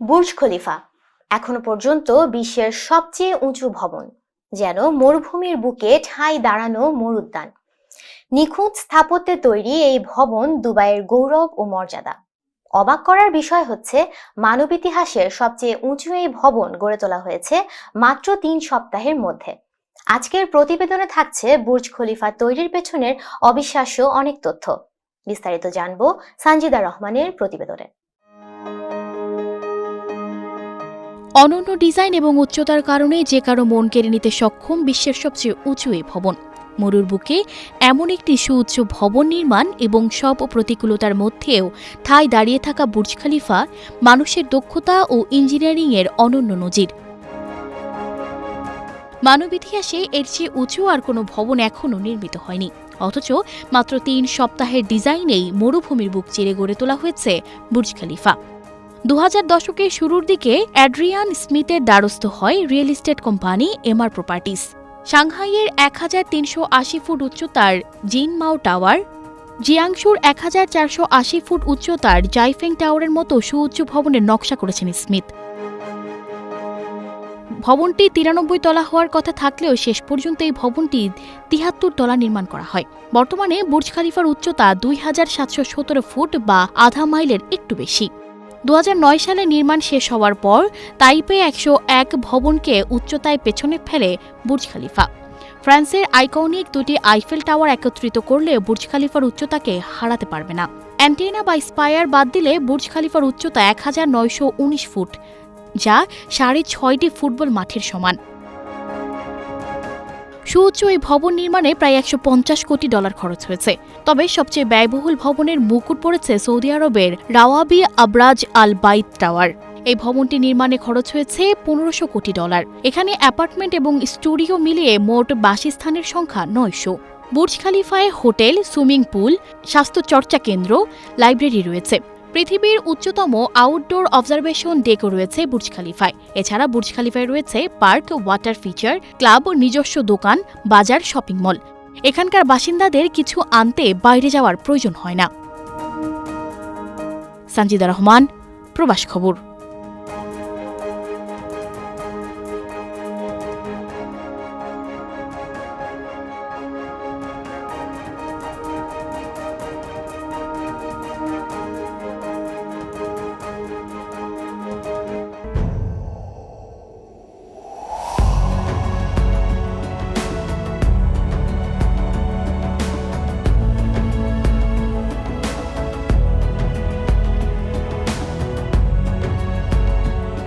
Burj Khalifa এখনো পর্যন্ত বিশ্বের সবচেয়ে উঁচু ভবন, যেন মরুভূমির বুকে ঠাঁই দাঁড়ানো মরুদ্যান। নিখুঁত স্থাপত্যে তৈরি এই ভবন দুবাইয়ের গৌরব ও মর্যাদা। অবাক করার বিষয় হচ্ছে, মানব ইতিহাসের সবচেয়ে উঁচু এই ভবন গড়ে তোলা হয়েছে মাত্র 3 সপ্তাহের মধ্যে। আজকের প্রতিবেদনে থাকছে বুর্জ খলিফা তৈরির পেছনের অবিশ্বাস্য অনেক তথ্য। বিস্তারিত জানবো সানজিদা রহমানের প্রতিবেদনে। অনন্য ডিজাইন এবং উচ্চতার কারণে যে কারো মন কেড়ে নিতে সক্ষম বিশ্বের সবচেয়ে উঁচু এই ভবন। মরুর বুকে এমন একটি সুউচ্চ ভবন নির্মাণ এবং সব প্রতিকূলতার মধ্যেও ঠাঁই দাঁড়িয়ে থাকা বুর্জ খলিফা মানুষের দক্ষতা ও ইঞ্জিনিয়ারিংয়ের অনন্য নজির। মানব ইতিহাসে এর চেয়ে উঁচু আর কোনো ভবন এখনও নির্মিত হয়নি, অথচ মাত্র 3 সপ্তাহের ডিজাইনেই মরুভূমির বুক চিরে গড়ে তোলা হয়েছে বুর্জ খলিফা। 2000 দশকের শুরুর দিকে অ্যাড্রিয়ান স্মিথের দ্বারস্থ হয় real estate company MR properties. সাংহাইয়ের 1380 ফুট উচ্চতার জিনমাও টাওয়ার, জিয়াংশুর 1480 ফুট উচ্চতার জাইফেং টাওয়ারের মতো সুউচ্চ ভবনের নকশা করেছেন স্মিথ। ভবনটি 93 তলা হওয়ার কথা থাকলেও শেষ পর্যন্ত এই ভবনটি 73 তলা নির্মাণ করা হয়। বর্তমানে বুর্জ খলিফার উচ্চতা 2717 ফুট বা আধা মাইলের একটু বেশি। 2009 সালে নির্মাণ শেষ হওয়ার পর তাইপে 101 ভবনকে উচ্চতায় পেছনে ফেলে বুর্জ খলিফা। ফ্রান্সের আইকনিক 2টি আইফেল টাওয়ার একত্রিত করলে বুর্জ খলিফার উচ্চতাকে হারাতে পারবে না। অ্যান্টেনা বা স্পায়ার বাদ দিলে বুর্জ খলিফার উচ্চতা 1919 ফুট, যা 6.5টি ফুটবল মাঠের সমান। সুউচ্চ এই ভবন নির্মাণে প্রায় $150 কোটি খরচ হয়েছে। তবে সবচেয়ে ব্যয়বহুল ভবনের মুকুট পড়েছে সৌদি আরবের রাওয়াবি আবরাজ আল বাইত টাওয়ার। এই ভবনটি নির্মাণে খরচ হয়েছে $1500 কোটি। এখানে অ্যাপার্টমেন্ট এবং স্টুডিও মিলিয়ে মোট বাসস্থানের সংখ্যা 900। বুর্জ খলিফায় হোটেল, সুইমিং পুল, স্বাস্থ্য চর্চা কেন্দ্র, লাইব্রেরি রয়েছে। পৃথিবীর উচ্চতম আউটডোর অবজারভেশন ডেকও রয়েছে বুর্জ খলিফায়। এছাড়া বুর্জ খলিফায় রয়েছে পার্ক, ওয়াটার ফিচার, ক্লাব, নিজস্ব দোকান, বাজার, শপিং মল। এখানকার বাসিন্দাদের কিছু আনতে বাইরে যাওয়ার প্রয়োজন হয় না। সানজিদা রহমান, প্রবাস খবর।